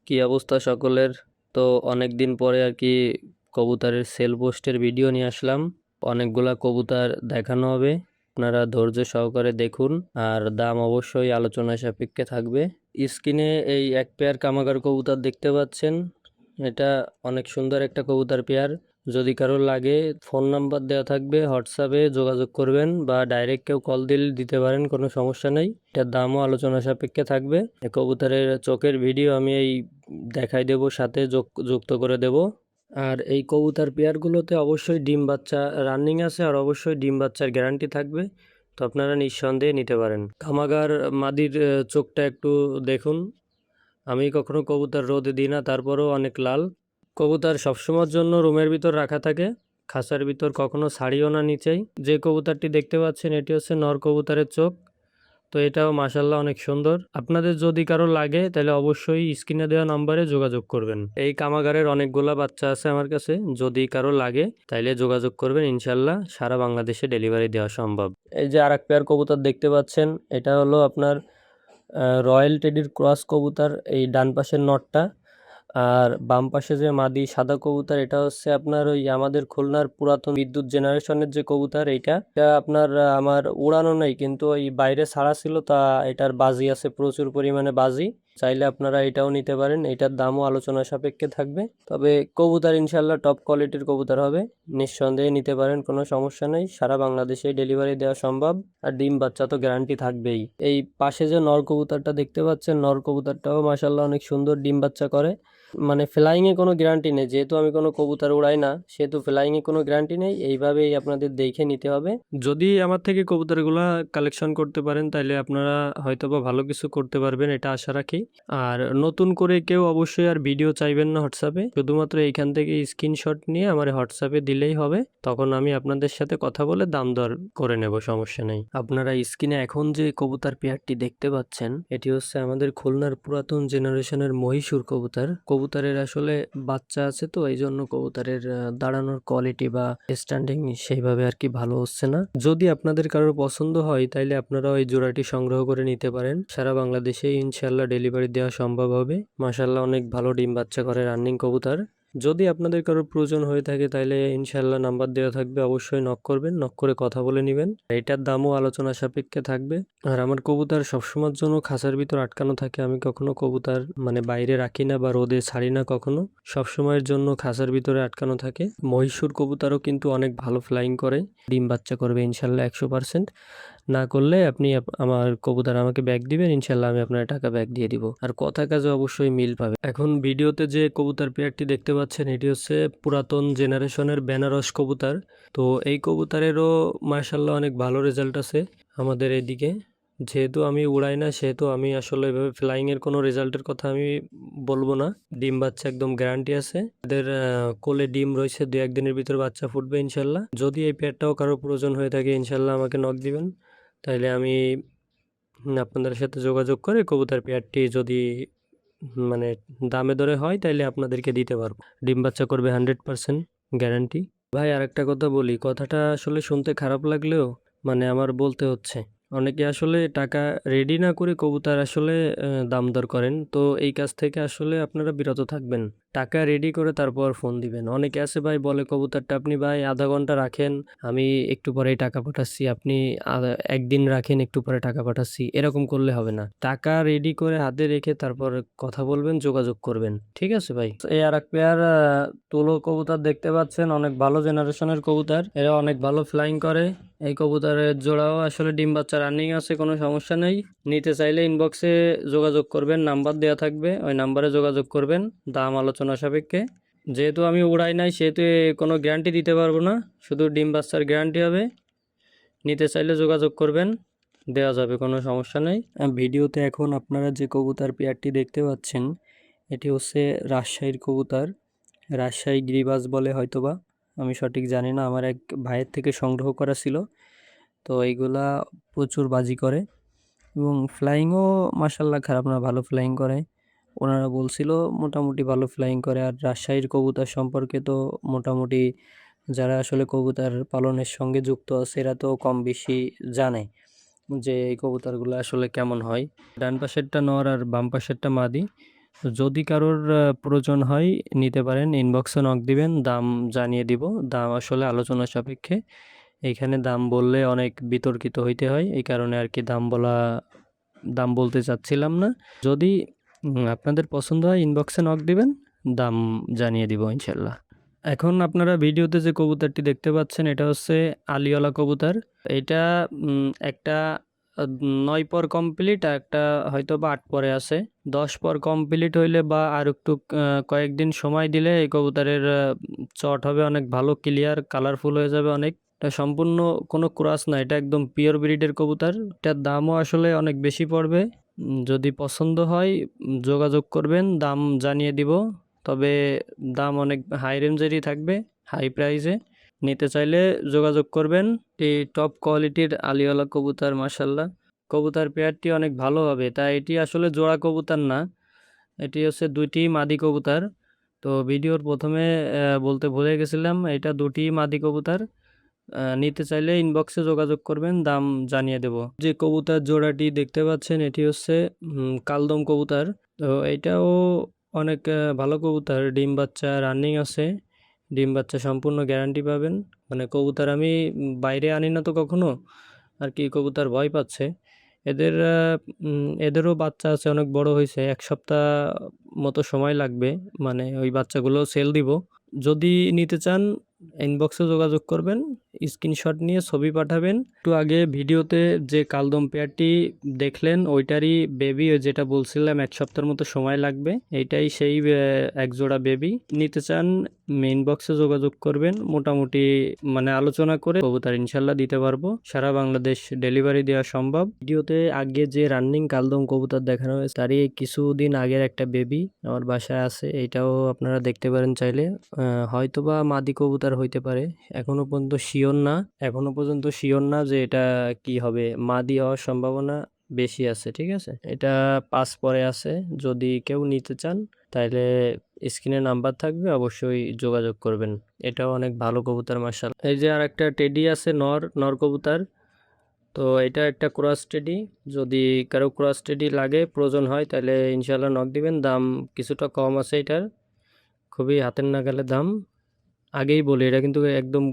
কি অবস্থা সকলের? তো অনেক দিন পরে আর কি কবুতরের সেল পোস্টের ভিডিও নিয়ে আসলাম। অনেকগুলা কবুতর দেখানো হবে, আপনারা ধৈর্য সহকারে দেখুন। আর দাম অবশ্যই আলোচনা সাপেক্ষে থাকবে। স্ক্রিনে এই এক পেয়ার কামাগার কবুতর দেখতে পাচ্ছেন, এটা অনেক সুন্দর একটা কবুতর পেয়ার। যদি কারোর লাগে ফোন নাম্বার দেওয়া থাকবে, হোয়াটসঅ্যাপে যোগাযোগ করবেন বা ডাইরেক্ট কেউ কল দিলে দিতে পারেন, কোনো সমস্যা নেই। এটার দামও আলোচনা সাপেক্ষে থাকবে। এই কবুতরের চোখের ভিডিও আমি এই দেখাই দেব, সাথে যুক্ত করে দেব। আর এই কবুতর পেয়ারগুলোতে অবশ্যই ডিম বাচ্চা রানিং আছে, আর অবশ্যই ডিম বাচ্চার গ্যারান্টি থাকবে। তো আপনারা নিঃসন্দেহে নিতে পারেন। কামাগার মাদির চোখটা একটু দেখুন। আমি কখনো কবুতর রোদে দিই না, তারপরেও অনেক লাল। কবুতর সবসময়ের জন্য রুমের ভিতর রাখা থাকে, খাঁচার ভিতর কখনো ছাড়িও না নিচেই। যে কবুতরটি দেখতে পাচ্ছেন এটি হচ্ছে নর কবুতরের চোখ। তো এটাও মাশাল্লাহ অনেক সুন্দর। আপনাদের যদি কারো লাগে তাহলে অবশ্যই স্ক্রিনে দেওয়া নাম্বারে যোগাযোগ করবেন। এই কামাগারের অনেকগুলা বাচ্চা আছে আমার কাছে, যদি কারো লাগে তাইলে যোগাযোগ করবেন, ইনশাল্লাহ সারা বাংলাদেশে ডেলিভারি দেওয়া সম্ভব। এই যে আরেক পেয়ার কবুতর দেখতে পাচ্ছেন, এটা হলো আপনার রয়্যাল টেডির ক্রস কবুতর, এই ডান পাশের নটটা। আর বাম পাশে যে মাদি সাদা কবুতর, এটা হচ্ছে আপনার ওই আমাদের খুলনার পুরাতন বিদ্যুৎ জেনারেশনের যে কবুতর, এটা আপনার আমার উড়ানো নেই, কিন্তু ওই বাইরে ছাড়া ছিল, তা এটার বাজি আছে, প্রচুর পরিমাণে বাজি। চাইলে আপনারা এটাও নিতে পারেন, এটার দামও আলোচনা সাপেক্ষে থাকবে। তবে কবুতর ইনশাল্লাহ টপ কোয়ালিটির কবুতর হবে, নিঃসন্দেহে নিতে পারেন, কোনো সমস্যা নেই। সারা বাংলাদেশে ডেলিভারি দেওয়া সম্ভব। আর ডিম বাচ্চা তো গ্যারান্টি থাকবেই। এই পাশে যে নর কবুতরটা দেখতে পাচ্ছেন, নর কবুতরটাও মাশাল্লাহ অনেক সুন্দর ডিম বাচ্চা করে। মানে ফ্লাইং এ কোনো গ্যারান্টি নেই, যেহেতু আমি কোনো কবুতর উড়াই না, সেহেতু ফ্লাইং এ কোনো গ্যারান্টি নেই। এইভাবেই আপনাদের দেখে নিতে হবে। যদি আমার থেকে কবুতরগুলা কালেকশন করতে পারেন তাহলে আপনারা হয়তোবা ভালো কিছু করতে পারবেন, এটা আশা রাখি। আর নতুন করে কেউ অবশ্যই আর ভিডিও চাইবেন না হোয়াটসঅ্যাপে, শুধুমাত্র এইখান থেকে স্ক্রিনশট নিয়ে আমার হোয়াটসঅ্যাপে দিলেই হবে। তখন আমি আপনাদের সাথে কথা বলে দাম দর করে নেব, সমস্যা নেই। আপনারা স্ক্রিনে এখন যে কবুতর পেয়ারটি দেখতে পাচ্ছেন, এটি হচ্ছে আমাদের খুলনার পুরাতন জেনারেশনের মহীশূর কবুতর। কবুতরের আসলে বাচ্চা আছে, তো এই জন্য কবুতরের দাঁড়ানোর কোয়ালিটি বা স্ট্যান্ডিং সেইভাবে আর কি ভালো হচ্ছে না। যদি আপনাদের কারোর পছন্দ হয় তাইলে আপনারা ওই জোড়াটি সংগ্রহ করে নিতে পারেন। সারা বাংলাদেশে ইনশাল্লাহ ডেলিভারি দেওয়া সম্ভব হবে। মাশাল্লাহ অনেক ভালো ডিম বাচ্চা করে রানিং কবুতর। যদি আপনাদের কারোর প্রয়োজন হয়ে থাকে তাহলে ইনশাল্লাহ নাম্বার দেওয়া থাকবে, অবশ্যই নক করবেন, নক করে কথা বলে নেবেন। এটার দামও আলোচনা সাপেক্ষে থাকবে। আর আমার কবুতর সবসময়ের জন্য খাঁচার ভিতর আটকানো থাকে, আমি কখনো কবুতর মানে বাইরে রাখি না বা রোদে ছাড়ি না কখনো, সবসময়ের জন্য খাঁচার ভিতরে আটকানো থাকে। মহীশূর কবুতরও কিন্তু অনেক ভালো ফ্লাইং করে, ডিম বাচ্চা করবে ইনশাল্লাহ 100%। না করলে আপনি আমার কবুতর আমাকে ব্যাগ দিবেন, ইনশাল্লাহ আমি আপনার টাকা ব্যাগ দিয়ে দিব। আর কথা কাজে অবশ্যই মিল পাবে। এখন ভিডিওতে যে কবুতর পেয়ারটি দেখতে পাচ্ছেন, এটি হচ্ছে পুরাতন জেনারেশনের বেনারস কবুতর। তো এই কবুতরেরও মাশাল্লাহ অনেক ভালো রেজাল্ট আছে আমাদের এদিকে। যেহেতু আমি উড়াই না, সেহেতু আমি আসলে এভাবে ফ্লাইং এর কোনো রেজাল্টের কথা আমি বলবো না। ডিম বাচ্চা একদম গ্যারান্টি আছে, এদের কোলে ডিম রয়েছে, 2-1 দিনের ভিতর বাচ্চা ফুটবে ইনশাল্লাহ। যদি এই পেয়ারটাও কারোর প্রয়োজন হয়ে থাকে ইনশাল্লাহ আমাকে নক দিবেন, তাইলে আমি আপনাদের সাথে যোগাযোগ করে কবুতর পেয়ারটি যদি মানে দামে দরে হয় তাইলে আপনাদেরকে দিতে পারবো। ডিম বাচ্চা করবে 100% গ্যারান্টি। ভাই আরেকটা কথা বলি, কথাটা আসলে শুনতে খারাপ লাগলেও মানে আমার বলতে হচ্ছে। অনেকে আসলে টাকা রেডি না করে কবুতর আসলে দাম দর করেন, তো এই কাজ থেকে আসলে আপনারা বিরত থাকবেন। টাকা রেডি করে তারপর ফোন দিবেন। অনেকে আছে ভাই বলে কবুতরটা আপনি ভাই আধা ঘন্টা রাখেন, আমি একটু পরেই টাকা পাঠাচ্ছি, আপনি একদিন রাখেন, একটু পরে টাকা পাঠাচ্ছি, এরকম করলে হবে না। টাকা রেডি করে হাতে রেখে তারপর কথা বলবেন, যোগাযোগ করবেন, ঠিক আছে ভাই? এই আর এক পেয়ার তুলো কবুতর দেখতে পাচ্ছেন, অনেক ভালো জেনারেশনের কবুতর, এরা অনেক ভালো ফ্লাইং করে। এই কবুতরের জোড়াও আসলে ডিম বাচ্চা রানিং আছে, কোনো সমস্যা নেই। নিতে চাইলে ইনবক্সে যোগাযোগ করবেন, নাম্বার দেওয়া থাকবে, ওই নাম্বারে যোগাযোগ করবেন, দাম আলোচনা সাপেক্ষে। যেহেতু আমি উড়াই নাই সেহেতু কোনো গ্যারান্টি দিতে পারবো না, শুধু ডিম বাচ্চার গ্যারান্টি হবে। নিতে চাইলে যোগাযোগ করবেন, দেওয়া যাবে, কোনো সমস্যা নেই। ভিডিওতে এখন আপনারা যে কবুতর পেয়ারটি দেখতে পাচ্ছেন, এটি হচ্ছে রাজশাহীর কবুতর, রাজশাহী গিরিবাজ বলে হয়তোবা, আমি সঠিক জানি না, আমার এক ভাইয়ের থেকে সংগ্রহ করা ছিল। তো এইগুলা প্রচুর বাজি করে এবং ফ্লাইংও মাশাল্লাহ খারাপ না, ভালো ফ্লাইং করে। ওনারা বলছিল মোটামুটি ভালো ফ্লাইং করে। আর রাজশাহীর কবুতর সম্পর্কে তো মোটামুটি যারা আসলে কবুতর পালনের সঙ্গে যুক্ত আছে এরা তো কম বেশি জানে যে এই কবুতরগুলো আসলে কেমন হয়। ডান পাশেরটা নর আর বাম পাশেরটা মাদি। যদি কারোর প্রয়োজন হয় নিতে পারেন, ইনবক্সে নক দিবেন, দাম জানিয়ে দিব। দাম আসলে আলোচনা সাপেক্ষে। এইখানে দাম বললে অনেক বিতর্কিত হইতে হয়, এই কারণে আর কি দাম বলতে চাচ্ছিলাম না। যদি আপনাদের পছন্দ হয় ইনবক্সে নক দিবেন, দাম জানিয়ে দিব ইনশাল্লাহ। এখন আপনারা ভিডিওতে যে কবুতরটি দেখতে পাচ্ছেন এটা হচ্ছে আলিওলা কবুতর। এটা একটা 9 পর কমপ্লিট, আর একটা হয়তো বা 8 পরে আছে। 10 পর কমপ্লিট হইলে বা আর একটু কয়েকদিন সময় দিলে এই কবুতরের চট হবে অনেক ভালো, ক্লিয়ার কালারফুল হয়ে যাবে অনেক। এটা সম্পূর্ণ কোনো ক্রস না, এটা একদম পিওর ব্রিডের কবুতর। এটার দামও আসলে অনেক বেশি পড়বে। যদি পছন্দ হয় যোগাযোগ করবেন, দাম জানিয়ে দিব। তবে দাম অনেক হাই রেঞ্জেরই থাকবে, হাই প্রাইসে। নিতে চাইলে যোগাযোগ করবেন। এই টপ কোয়ালিটির আলিওয়ালা কবুতর, মাশাল্লাহ। কবুতর পেয়ারটি অনেক ভালো হবে। তাই এটি আসলে জোড়া কবুতর না, এটি হচ্ছে দুইটি মাদি কবুতর। তো ভিডিওর প্রথমে বলতে ভুলে গেছিলাম, এটা দুটি মাদি কবুতর। নিতে চাইলে ইনবক্সে যোগাযোগ করবেন, দাম জানিয়ে দেব। যে কবুতর জোড়াটি দেখতে পাচ্ছেন এটি হচ্ছে কালদম কবুতর। তো এটাও অনেক ভালো কবুতর, ডিম বাচ্চা রানিং আছে। ডিম বাচ্চা সম্পূর্ণ গ্যারান্টি পাবেন। মানে কবুতর আমি বাইরে আনি না তো কখনো, আর কি কবুতর ভয় পাচ্ছে। এদেরও বাচ্চা আছে, অনেক বড় হয়েছে, 1 সপ্তাহ মতো সময় লাগবে, মানে ওই বাচ্চাগুলো সেল দিব। যদি নিতে চান ইনবক্সে যোগাযোগ করবেন, স্ক্রিনশট নিয়ে ছবি পাঠাবেন। একটু আগে ভিডিওতে যে কালদম পেয়ারটি দেখলেন ওইটারই বেবি, যেটা বলছিলাম 1 সপ্তাহের মতো সময় লাগবে, এইটাই সেই এক জোড়া বেবি। নিতে চান ইনবক্সে যোগাযোগ করবেন, মোটামুটি মানে আলোচনা করে কবুতর ইনশাল্লাহ দিতে পারবো। সারা বাংলাদেশ ডেলিভারি দেওয়া সম্ভব। ভিডিওতে আগে যে রানিং কালদম কবুতর দেখানো হয়েছে তারই কিছুদিন আগের একটা বেবি আমার বাসায় আছে, এইটাও আপনারা দেখতে পারেন চাইলে। হয়তোবা মাদি কবুতর হইতে পারে, এখনো পর্যন্ত শিওর না যে এটা কি হবে। মাদি হওয়ার সম্ভাবনা বেশি আছে, ঠিক আছে। এটা 5 পরে আছে। যদি কেউ নিতে চান তাহলে স্ক্রিনে নাম্বার থাকবে, অবশ্যই যোগাযোগ করবেন। এটাও অনেক ভালো কবুতর, মাশাআল্লাহ। এই যে আর একটা টেডি আছে, নর কবুতর। তো এটা একটা ক্রস টেডি। যদি কারো ক্রস টেডি লাগে, প্রয়োজন হয়, তাহলে ইনশাল্লাহ নক দিবেন। দাম কিছুটা কম আছে এটার, খুবই হাতের নাগালে দাম। আগেই বলি এটা কিন্তু একদম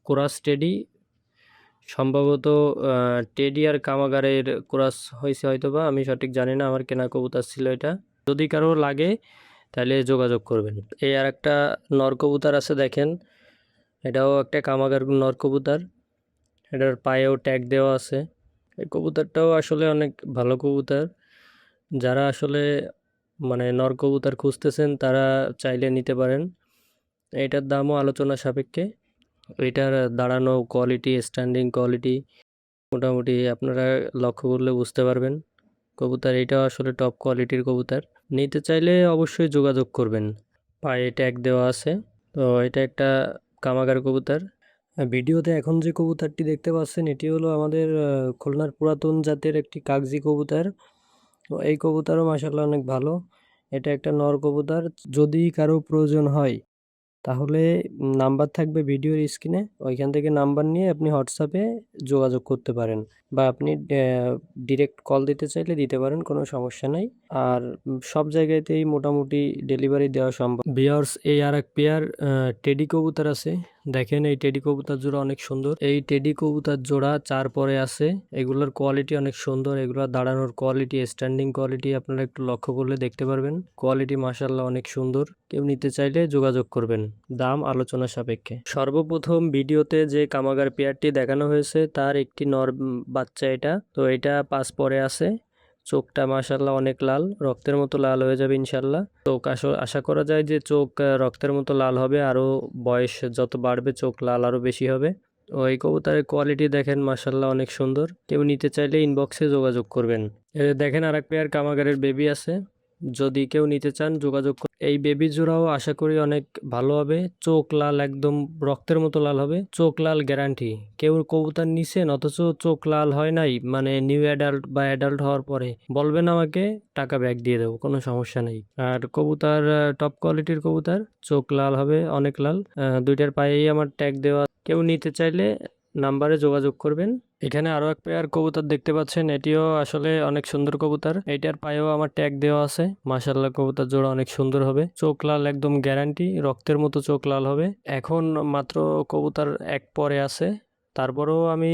ক্রস টেডি। সম্ভবত টেডি আর কামাগারের ক্রস হয়েছে হয়তোবা, আমি সঠিক জানি না, আমার কেনা কবুতর ছিল এটা। যদি কারো লাগে তাহলে যোগাযোগ করবেন। এই আর একটা নর কবুতর আছে, দেখেন। এটাও একটা কামাগার নর কবুতর, এটার পায়েও ট্যাগ দেওয়া আছে। এই কবুতরটাও আসলে অনেক ভালো কবুতর। যারা আসলে মানে নর কবুতর খুঁজতেছেন তারা চাইলে নিতে পারেন। এটার দামও আলোচনা সাপেক্ষে। এটার দাঁড়ানো কোয়ালিটি, স্ট্যান্ডিং কোয়ালিটি মোটামুটি আপনারা লক্ষ্য করলে বুঝতে পারবেন। কবুতর এটাও আসলে টপ কোয়ালিটির কবুতর। নিতে চাইলে অবশ্যই যোগাযোগ করবেন। পায়ে ট্যাগ দেওয়া আছে। তো এটা একটা কামাগার কবুতর। ভিডিওতে এখন যে কবুতরটি দেখতে পাচ্ছেন এটি হলো আমাদের খুলনার পুরাতন জাতের একটি কাগজি কবুতর। তো এই কবুতরও মাশাআল্লাহ অনেক ভালো। এটা একটা নর কবুতর। যদি কারো প্রয়োজন হয় তাহলে নাম্বার থাকবে ভিডিওর স্ক্রিনে, ওইখান থেকে নাম্বার নিয়ে আপনি হোয়াটসঅ্যাপে যোগাযোগ করতে পারেন, বা আপনি ডিরেক্ট কল দিতে চাইলে দিতে পারেন, কোনো সমস্যা নাই। আর সব জায়গাতেই মোটামুটি ডেলিভারি দেওয়া সম্ভব। ভিউয়ার্স, এই আর এক পেয়ার টেডি কবুতর আছে। দেখেন এই টেডি কবুতর জোড়া অনেক সুন্দর। এই টেডি কবুতর জোড়া 4 পরে আছে। এগুলোর কোয়ালিটি অনেক সুন্দর, এগুলোর দাঁড়ানোর কোয়ালিটি, স্ট্যান্ডিং কোয়ালিটি আপনারা একটু লক্ষ্য করলে দেখতে পারবেন। কোয়ালিটি মাশাআল্লাহ অনেক সুন্দর। কেউ নিতে চাইলে যোগাযোগ করবেন, দাম আলোচনা সাপেক্ষে। সর্বপ্রথম ভিডিওতে যে কামাগার পেয়ারটি দেখানো হয়েছে তার একটি নর বাচ্চা এটা। তো এটা 5 পরে আছে। চোখটা মাশাআল্লাহ অনেক লাল, রক্তের মতো লাল হয়ে যাবে ইনশাল্লাহ। চোখ আশা করা যায় যে চোখ রক্তের মতো লাল হবে, আরো বয়স যত বাড়বে চোখ লাল আরো বেশি হবে। ওই কবুতরের কোয়ালিটি দেখেন, মাশাআল্লাহ অনেক সুন্দর। কেউ নিতে চাইলে ইনবক্সে যোগাযোগ করবেন। দেখেন আর এক পেয়ার কামাগারের বেবি আছে, যদি কেউ নিতে চান যোগাযোগ। এই বেবি জোড়াও আশা করি অনেক ভালো হবে। চোখ লাল, একদম রক্তের মতো লাল হবে, চোখ লাল গ্যারান্টি। কেউ কবুতর নিছেন অথচ চোখ লাল হয় নাই, মানে নিউ অ্যাডাল্ট বা অ্যাডাল্ট হওয়ার পরে বলবেন আমাকে, টাকা ব্যাক দিয়ে দেবো, কোনো সমস্যা নেই। আর কবুতর টপ কোয়ালিটির কবুতর, চোখ লাল হবে অনেক লাল। দুইটার পায়েই আমার ট্যাগ দেওয়া। কেউ নিতে চাইলে নাম্বারে যোগাযোগ করবেন। এখানে আরো এক পেয়ার কবুতর দেখতে পাচ্ছেন, এটিও আসলে অনেক সুন্দর কবুতর। এটার পায়েও আমার ট্যাগ দেওয়া আছে। মাশাআল্লাহ, কবুতর জোড়া অনেক সুন্দর হবে। চোখ লাল, একদম গ্যারান্টি, রক্তের মতো চোখ লাল হবে। এখন মাত্র কবুতর এক পরে আছে, তারপরেও আমি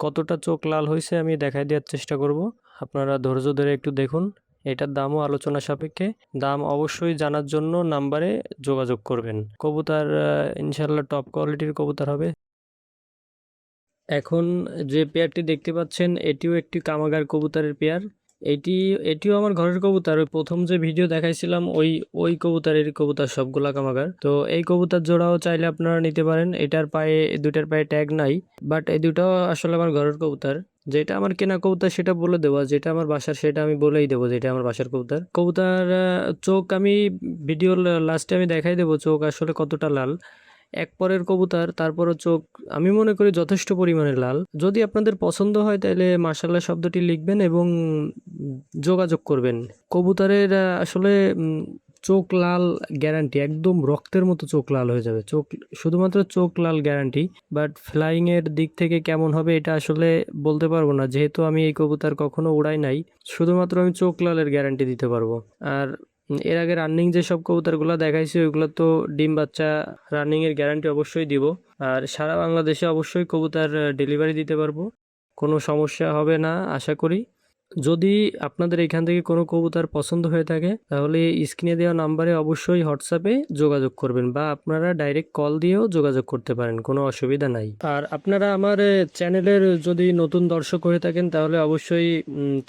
কতটা চোখ লাল হয়েছে আমি দেখাই দেওয়ার চেষ্টা করব। আপনারা ধৈর্য ধরে একটু দেখুন। এটার দামও আলোচনা সাপেক্ষে। দাম অবশ্যই জানার জন্য নাম্বারে যোগাযোগ করবেন। কবুতর ইনশাল্লাহ টপ কোয়ালিটির কবুতর হবে। এখন যে পেয়ারটি দেখতে পাচ্ছেন, এটিও একটি কামাগার কবুতরের পেয়ার। এটিও আমার ঘরের কবুতর। ওই প্রথম যে ভিডিও দেখাইছিলাম ওই কবুতরের কবুতর সবগুলা কামাগার। তো এই কবুতর জোড়াও চাইলে আপনারা নিতে পারেন। দুটার পায়ে ট্যাগ নাই, বাট এই দুটাও আসলে আমার ঘরের কবুতর। যেটা আমার কেনা কবুতর সেটা বলে দেবো, যেটা আমার বাসার সেটা আমি বলেই দেবো যেটা আমার বাসার কবুতর। চোখ আমি ভিডিও লাস্টে আমি দেখাই দেবো চোখ আসলে কতটা লাল। এক পরের কবুতর, তারপরও চোখ আমি মনে করি যথেষ্ট পরিমাণে লাল। যদি আপনাদের পছন্দ হয় তাহলে মাশাআল্লাহ শব্দটি লিখবেন এবং যোগাযোগ করবেন। কবুতরের আসলে চোখ লাল গ্যারান্টি, একদম রক্তের মতো চোখ লাল হয়ে যাবে। শুধুমাত্র চোখ লাল গ্যারান্টি, বাট ফ্লাইং এর দিক থেকে কেমন হবে এটা আসলে বলতে পারবো না, যেহেতু আমি এই কবুতর কখনো উড়াই নাই। শুধুমাত্র আমি চোখ লালের গ্যারান্টি দিতে পারবো। আর এর আগে রানিং যেসব কবুতরগুলো দেখাইছি ওইগুলো তো ডিম বাচ্চা রানিং এর গ্যারান্টি অবশ্যই দিব। আর সারা বাংলাদেশে অবশ্যই কবুতর ডেলিভারি দিতে পারবো, কোনো সমস্যা হবে না আশা করি। যদি আপনাদের এখান থেকে কোনো কবুতর পছন্দ হয়ে থাকে তাহলে স্ক্রিনে দেওয়া নাম্বারে অবশ্যই হোয়াটসঅ্যাপে যোগাযোগ করবেন, বা আপনারা ডাইরেক্ট কল দিয়েও যোগাযোগ করতে পারেন, কোনো অসুবিধা নাই। আর আপনারা আমার চ্যানেলের যদি নতুন দর্শক হয়ে থাকেন তাহলে অবশ্যই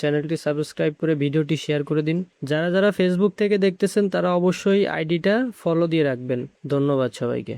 চ্যানেলটি সাবস্ক্রাইব করে ভিডিওটি শেয়ার করে দিন। যারা যারা ফেসবুক থেকে দেখতেছেন তারা অবশ্যই আইডিটা ফলো দিয়ে রাখবেন। ধন্যবাদ সবাইকে।